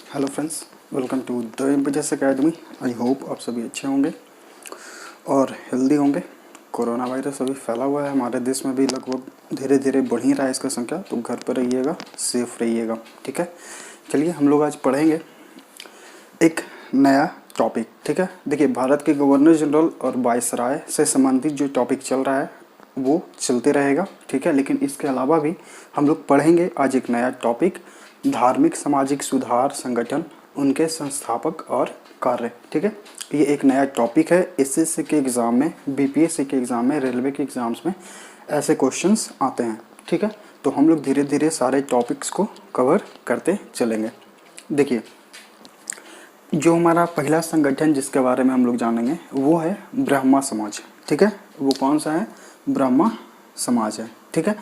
Hello friends, welcome to the Impetus Academy. I hope आप सभी अच्छे होंगे और हेल्दी होंगे। कोरोना वायरस अभी फैला हुआ है हमारे देश में भी, लगभग धीरे धीरे बढ़ ही रहा है इसका संख्या। तो घर पर रहिएगा, सेफ रहिएगा, ठीक है। चलिए हम लोग आज पढ़ेंगे एक नया टॉपिक, ठीक है। देखिए, भारत के गवर्नर जनरल और वायसराय से संबंधित जो टॉपिक चल रहा है वो चलते रहेगा, ठीक है। लेकिन इसके अलावा भी हम लोग पढ़ेंगे आज एक नया टॉपिक, धार्मिक सामाजिक सुधार संगठन, उनके संस्थापक और कार्य, ठीक है। ये एक नया टॉपिक है। एसएससी के एग्ज़ाम में, बीपीएससी के एग्ज़ाम में, रेलवे के एग्ज़ाम्स में ऐसे क्वेश्चंस आते हैं, ठीक है। तो हम लोग धीरे धीरे सारे टॉपिक्स को कवर करते चलेंगे। देखिए, जो हमारा पहला संगठन जिसके बारे में हम लोग जानेंगे वो है ब्रह्मा समाज, ठीक है। वो कौन सा है? ब्रह्मा समाज है, ठीक है।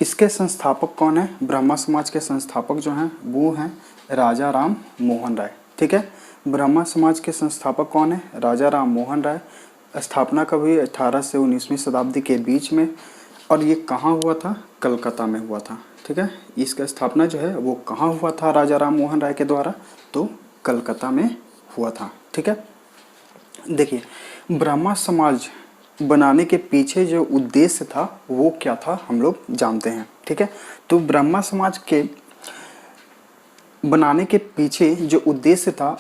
इसके संस्थापक कौन है? ब्रह्मा समाज के संस्थापक जो हैं वो हैं राजा राम मोहन राय, ठीक है। ब्रह्मा समाज के संस्थापक कौन है? राजा राम मोहन राय। स्थापना कब हुई? 18 से 19वीं शताब्दी के बीच में। और ये कहाँ हुआ था? कलकत्ता में हुआ था, ठीक है। इसका स्थापना जो है वो कहाँ हुआ था राजा राम मोहन राय के द्वारा? तो कलकत्ता में हुआ था, ठीक है। देखिए, ब्रह्मा समाज बनाने के पीछे जो उद्देश्य था वो क्या था हम लोग जानते हैं, ठीक है। तो ब्रह्मा समाज के बनाने के पीछे जो उद्देश्य था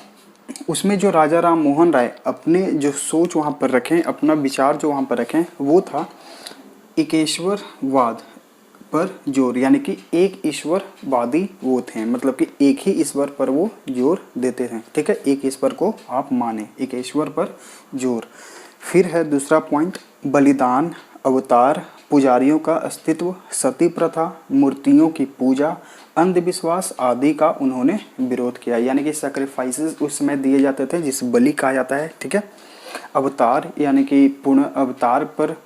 उसमें जो राजा राम मोहन राय अपने जो सोच वहाँ पर रखें, अपना विचार जो वहाँ पर रखें वो था एकेश्वरवाद पर जोर, यानी कि एक ईश्वरवादी वो थे, मतलब कि एक ही ईश्वर पर वो जोर देते थे, ठीक है। एक ईश्वर को आप माने, एक ईश्वर पर जोर। फिर है दूसरा पॉइंट, बलिदान, अवतार, पुजारियों का अस्तित्व, सती प्रथा, मूर्तियों की पूजा, अंधविश्वास आदि का उन्होंने विरोध किया, यानी कि सैक्रिफाइसेस उस समय दिए जाते थे जिसे बलि कहा जाता है, ठीक है। अवतार यानी कि पूर्ण अवतार पर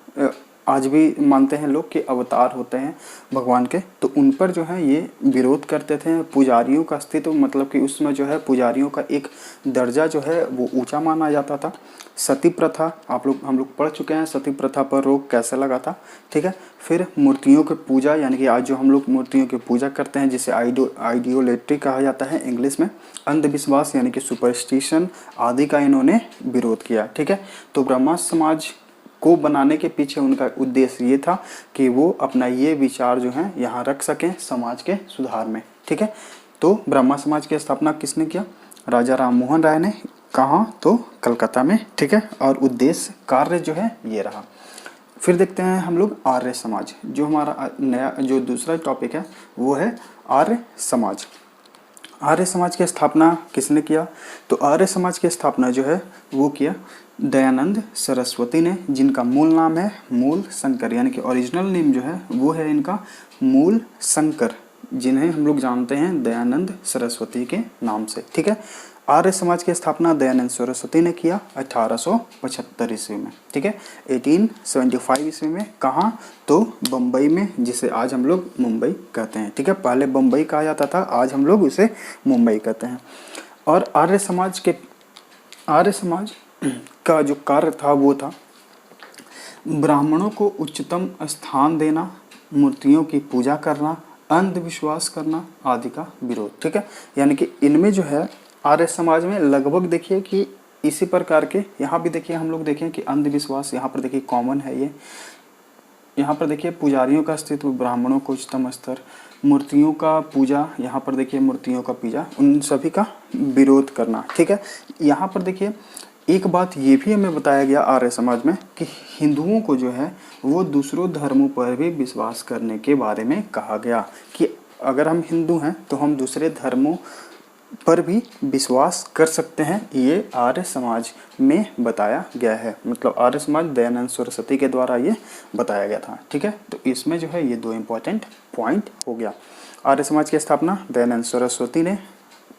आज भी मानते हैं लोग कि अवतार होते हैं भगवान के, तो उन पर जो है ये विरोध करते थे। पुजारियों का अस्तित्व, मतलब कि उसमें जो है पुजारियों का एक दर्जा जो है वो ऊंचा माना जाता था। सती प्रथा हम लोग पढ़ चुके हैं, सती प्रथा पर रोक कैसे लगा था, ठीक है। फिर मूर्तियों की पूजा, यानी कि आज जो हम लोग मूर्तियों की पूजा करते हैं जिसे आइडियोलेट्री कहा जाता है इंग्लिश में। अंधविश्वास यानी कि सुपरस्टिशन आदि का इन्होंने विरोध किया, ठीक है। तो ब्रह्मा समाज को बनाने के पीछे उनका उद्देश्य ये था कि वो अपना ये विचार जो है यहाँ रख सकें समाज के सुधार में, ठीक है। तो ब्रह्मा समाज की स्थापना किसने किया? राजा राम मोहन राय ने। कहाँ? तो कलकत्ता में, ठीक है। और उद्देश्य कार्य जो है ये रहा। फिर देखते हैं हम लोग आर्य समाज, जो हमारा नया जो दूसरा टॉपिक है वो है आर्य समाज। आर्य समाज की स्थापना किसने किया? तो आर्य समाज की स्थापना जो है वो किया दयानंद सरस्वती ने, जिनका मूल नाम है मूल शंकर, यानी कि ओरिजिनल नेम जो है वो है इनका मूल शंकर, जिन्हें हम लोग जानते हैं दयानंद सरस्वती के नाम से, ठीक है। आर्य समाज की स्थापना दयानंद सरस्वती ने किया 1875 ईस्वी में, ठीक है। 1875 ईस्वी में। कहाँ? तो बम्बई में, जिसे आज हम लोग मुंबई कहते हैं, ठीक है। पहले बम्बई कहा जाता था, आज हम लोग उसे मुंबई कहते हैं। और आर्य समाज का जो कार्य था वो था ब्राह्मणों को उच्चतम स्थान देना, मूर्तियों की पूजा करना, अंधविश्वास करना आदि का विरोध, ठीक है। यानी कि इनमें जो है आर्य समाज में लगभग देखिए कि इसी प्रकार के, यहाँ भी देखिए हम लोग देखें कि अंधविश्वास यहाँ पर देखिए कॉमन है ये। यहाँ पर देखिए पुजारियों का अस्तित्व, ब्राह्मणों को उच्चतम स्तर, मूर्तियों का पूजा, यहाँ पर देखिए मूर्तियों का पूजा, उन सभी का विरोध करना, ठीक है। यहाँ पर देखिए एक बात ये भी हमें बताया गया आर्य समाज में कि हिंदुओं को जो है वो दूसरों धर्मों पर भी विश्वास करने के बारे में कहा गया कि अगर हम हिंदू हैं तो हम दूसरे धर्मों पर भी विश्वास कर सकते हैं। ये आर्य समाज में बताया गया है, मतलब आर्य समाज दयानंद सरस्वती के द्वारा ये बताया गया था, ठीक है। तो इसमें जो है ये दो इम्पोर्टेंट पॉइंट हो गया। आर्य समाज की स्थापना दयानंद सरस्वती ने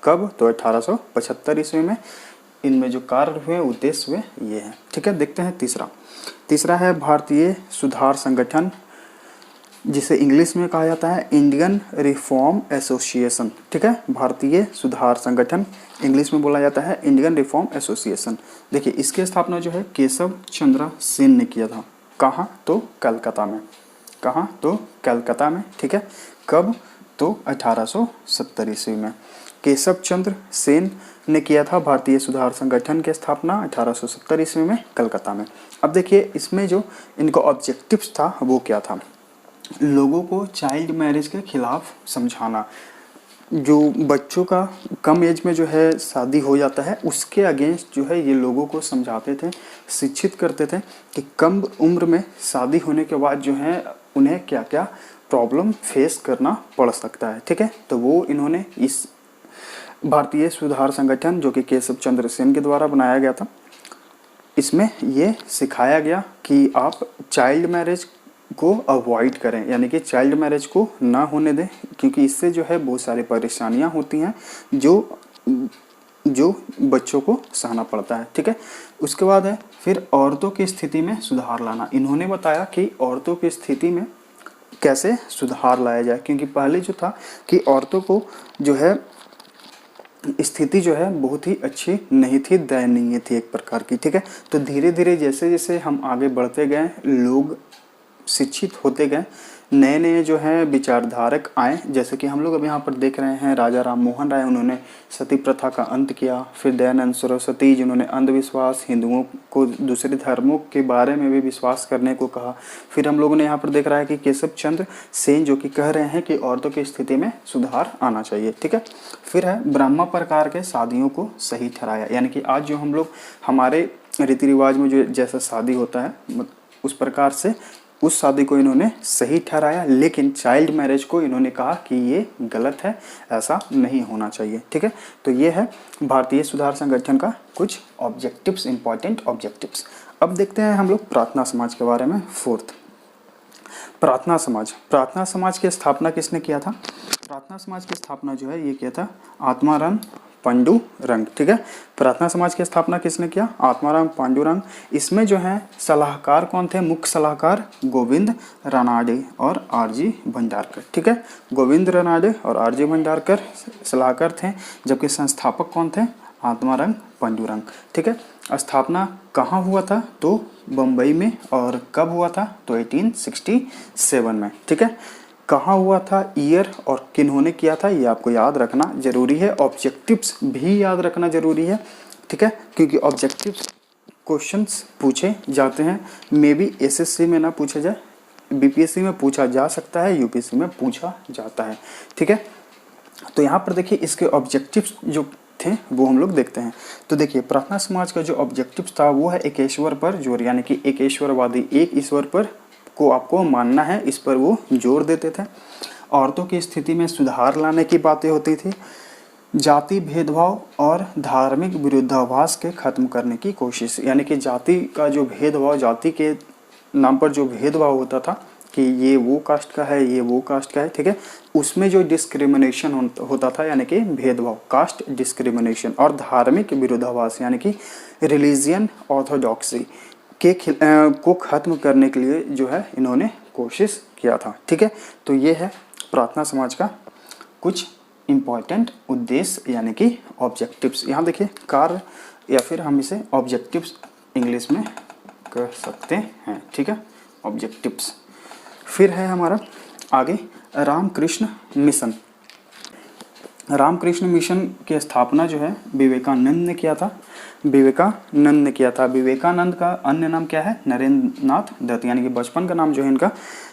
कब? तो 1875 ईस्वी में। इनमें जो कार्य हुए, उद्देश्य हुए ये हैं, ठीक है। देखते हैं तीसरा है भारतीय सुधार संगठन, जिसे इंग्लिश में कहा जाता है इंडियन रिफॉर्म एसोसिएशन, ठीक है। भारतीय सुधार संगठन इंग्लिश में बोला जाता है इंडियन रिफॉर्म एसोसिएशन। देखिए, इसकी स्थापना जो है केशव चंद्र सेन ने किया था। कहाँ? तो कलकत्ता में। कहाँ? तो कलकत्ता में, ठीक है। कब? तो 1870 ईस्वी में। केशव चंद्र सेन ने किया था भारतीय सुधार संगठन की स्थापना 1870 ईस्वी में कलकत्ता में। अब देखिए इसमें जो इनका ऑब्जेक्टिव्स था वो क्या था, लोगों को चाइल्ड मैरिज के खिलाफ समझाना, जो बच्चों का कम एज में जो है शादी हो जाता है उसके अगेंस्ट जो है ये लोगों को समझाते थे, शिक्षित करते थे कि कम उम्र में शादी होने के बाद जो है उन्हें क्या क्या प्रॉब्लम फेस करना पड़ सकता है। ठीक है, तो वो इन्होंने इस भारतीय सुधार संगठन जो कि केशव चंद्र सेन के द्वारा बनाया गया था, इसमें ये सिखाया गया कि आप चाइल्ड मैरिज को अवॉइड करें, यानी कि चाइल्ड मैरिज को ना होने दें, क्योंकि इससे जो है बहुत सारी परेशानियां होती हैं जो बच्चों को सहना पड़ता है। ठीक है, उसके बाद है फिर औरतों की स्थिति में सुधार लाना। इन्होंने बताया कि औरतों की स्थिति में कैसे सुधार लाया जाए, क्योंकि पहले जो था कि औरतों को जो है स्थिति जो है बहुत ही अच्छी नहीं थी, दयनीय थी एक प्रकार की। ठीक है, तो धीरे धीरे जैसे जैसे हम आगे बढ़ते गए, लोग शिक्षित होते गए, नए नए जो है विचारधारक आए, जैसे कि हम लोग अब यहाँ पर देख रहे हैं राजा राम मोहन राय, उन्होंने सती प्रथा का अंत किया। फिर दयानंद सरस्वती जिन्होंने अंधविश्वास, हिंदुओं को दूसरे धर्मों के बारे में भी विश्वास करने को कहा। फिर हम लोगों ने यहाँ पर देख रहा है कि केशव चंद्र सेन जो कि कह रहे हैं कि औरतों की स्थिति में सुधार आना चाहिए। ठीक है, फिर है ब्रह्मा प्रकार के शादियों को सही ठहराया, यानी कि आज जो हम लोग हमारे रीति रिवाज में जो जैसा शादी होता है उस प्रकार से उस शादी को इन्होंने सही ठहराया, लेकिन चाइल्ड मैरिज को इन्होंने कहा कि ये गलत है, ऐसा नहीं होना चाहिए। ठीक है, तो ये है भारतीय सुधार संगठन का कुछ ऑब्जेक्टिव्स, इंपॉर्टेंट ऑब्जेक्टिव्स। अब देखते हैं हम लोग प्रार्थना समाज के बारे में। फोर्थ, प्रार्थना समाज। प्रार्थना समाज की स्थापना किसने किया था? प्रार्थना समाज की स्थापना जो है ये किया था आत्माराम पांडुरंग। ठीक है, प्रार्थना समाज की स्थापना किसने किया? आत्माराम पांडुरंग। इसमें जो है सलाहकार कौन थे? मुख्य सलाहकार गोविंद रानाडे और आरजी भंडारकर। ठीक है, गोविंद रानाडे और आरजी भंडारकर सलाहकार थे, जबकि संस्थापक कौन थे? आत्माराम पांडुरंग। ठीक है, स्थापना कहाँ हुआ था? तो बम्बई में। और कब हुआ था? तो 1867 में। ठीक है, कहाँ हुआ था, ईयर और किन्होंने किया था, ये आपको याद रखना जरूरी है। ऑब्जेक्टिव्स भी याद रखना जरूरी है। ठीक है, क्योंकि ऑब्जेक्टिव्स क्वेश्चंस पूछे जाते हैं, मे बी एसएससी में ना पूछा जाए, बीपीएससी में पूछा जा सकता है, यूपीएससी में पूछा जाता है। ठीक है, तो यहाँ पर देखिए इसके ऑब्जेक्टिव्स जो थे वो हम लोग देखते हैं। तो देखिए प्रार्थना समाज का जो ऑब्जेक्टिव था वो है एक ईश्वर पर जोर, यानी कि एक ईश्वरवादी, एक ईश्वर पर को आपको मानना है, इस पर वो जोर देते थे। औरतों की स्थिति में सुधार लाने की बातें होती थी। जाति भेदभाव और धार्मिक विरोधाभास के खत्म करने की कोशिश, यानी कि जाति का जो भेदभाव, जाति के नाम पर जो भेदभाव होता था कि ये वो कास्ट का है, ये वो कास्ट का है। ठीक है, उसमें जो डिस्क्रिमिनेशन होता था, यानी कि भेदभाव, कास्ट डिस्क्रिमिनेशन, और धार्मिक विरोधाभास यानी कि रिलीजियन ऑर्थोडॉक्सी को ख़त्म करने के लिए जो है इन्होंने कोशिश किया था। ठीक है, तो ये है प्रार्थना समाज का कुछ इम्पॉर्टेंट उद्देश्य, यानी कि ऑब्जेक्टिव्स। यहाँ देखिए कार्य, या फिर हम इसे ऑब्जेक्टिव्स इंग्लिश में कह सकते हैं। ठीक है, ऑब्जेक्टिव्स। फिर है हमारा आगे रामकृष्ण मिशन। रामकृष्ण मिशन की स्थापना जो है विवेकानंद ने किया था। विवेकानंद ने किया था। विवेकानंद का अन्य नाम क्या है? नरेंद्र नाथ दत्त, यानी कि बचपन का नाम जो है इनका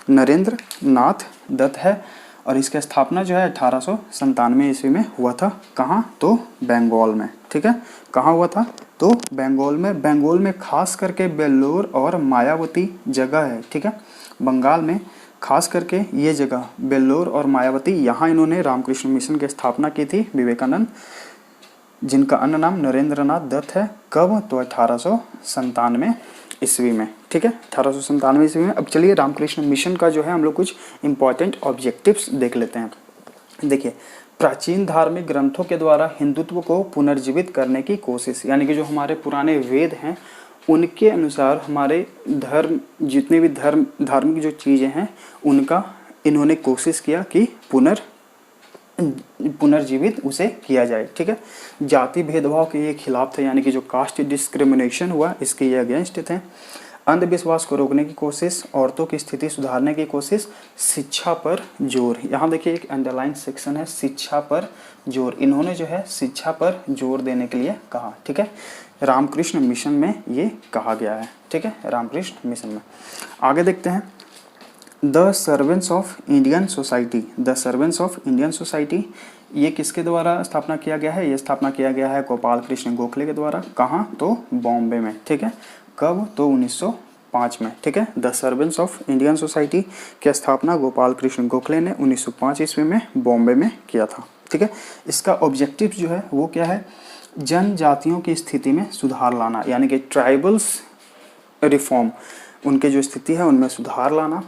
नरेंद्र नाथ दत्त है। और इसकी स्थापना जो है 1897 ईस्वी में हुआ था। कहाँ? तो बंगाल में। ठीक है, कहाँ हुआ था? तो बंगाल में। बंगाल में खास करके बेल्लोर और मायावती जगह है। ठीक है, बंगाल में खास करके ये जगह बेल्लोर और मायावती, यहाँ इन्होंने रामकृष्ण मिशन की स्थापना की थी विवेकानंद, जिनका अन्य नाम नरेंद्र नाथ दत्त है। कब? तो 1897 ईस्वी में। ठीक है, 1897 ईस्वी में। अब चलिए रामकृष्ण मिशन का जो है हम लोग कुछ इंपॉर्टेंट ऑब्जेक्टिव्स देख लेते हैं। देखिए, प्राचीन धार्मिक ग्रंथों के द्वारा हिंदुत्व को पुनर्जीवित करने की कोशिश, यानी कि जो हमारे पुराने वेद हैं उनके अनुसार हमारे धर्म, जितने भी धार्मिक जो चीज़ें हैं उनका इन्होंने कोशिश किया कि पुनर्जीवित उसे किया जाए। ठीक है, जाति भेदभाव के ये खिलाफ थे, यानी कि जो कास्ट डिस्क्रिमिनेशन हुआ इसके ये अगेंस्ट थे। अंधविश्वास को रोकने की कोशिश, औरतों की स्थिति सुधारने की कोशिश, शिक्षा पर जोर। यहाँ देखिए एक अंडरलाइन सेक्शन है, शिक्षा पर जोर। इन्होंने जो है शिक्षा पर जोर देने के लिए कहा, ठीक है। रामकृष्ण मिशन में ये कहा गया है, ठीक है, रामकृष्ण मिशन में। आगे देखते हैं, the servants of Indian society. The servants of Indian society ये किसके द्वारा स्थापना किया गया है? ये स्थापना किया गया है गोपाल कृष्ण गोखले के द्वारा। कहाँ? तो बॉम्बे में, ठीक है। कब? तो 1905 में, ठीक है। The servants of Indian society की स्थापना गोपाल कृष्ण गोखले ने 1905 ईस्वी में बॉम्बे में किया था, ठीक है। इसका ऑब्जेक्टिव जो है वो क्या है? जनजातियों की स्थिति में सुधार लाना, यानी कि ट्राइबल्स रिफॉर्म, उनके जो स्थिति है उनमें सुधार लाना,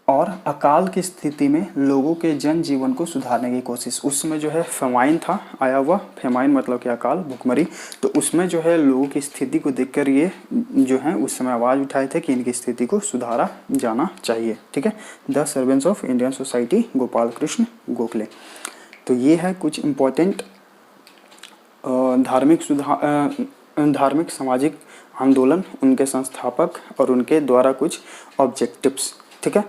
और अकाल की स्थिति में लोगों के जनजीवन को सुधारने की कोशिश। उसमें जो है फेमाइन था आया हुआ, फेमाइन मतलब कि अकाल, भुखमरी। तो उसमें जो है लोगों की स्थिति को देखकर ये जो है उस समय आवाज़ उठाए थे कि इनकी स्थिति को सुधारा जाना चाहिए, ठीक है। The servants of Indian society, Gopal Krishna Gokhale. तो ये है कुछ इम्पोर्टेंट धार्मिक सामाजिक आंदोलन, उनके संस्थापक और उनके द्वारा कुछ ऑब्जेक्टिव्स, ठीक है।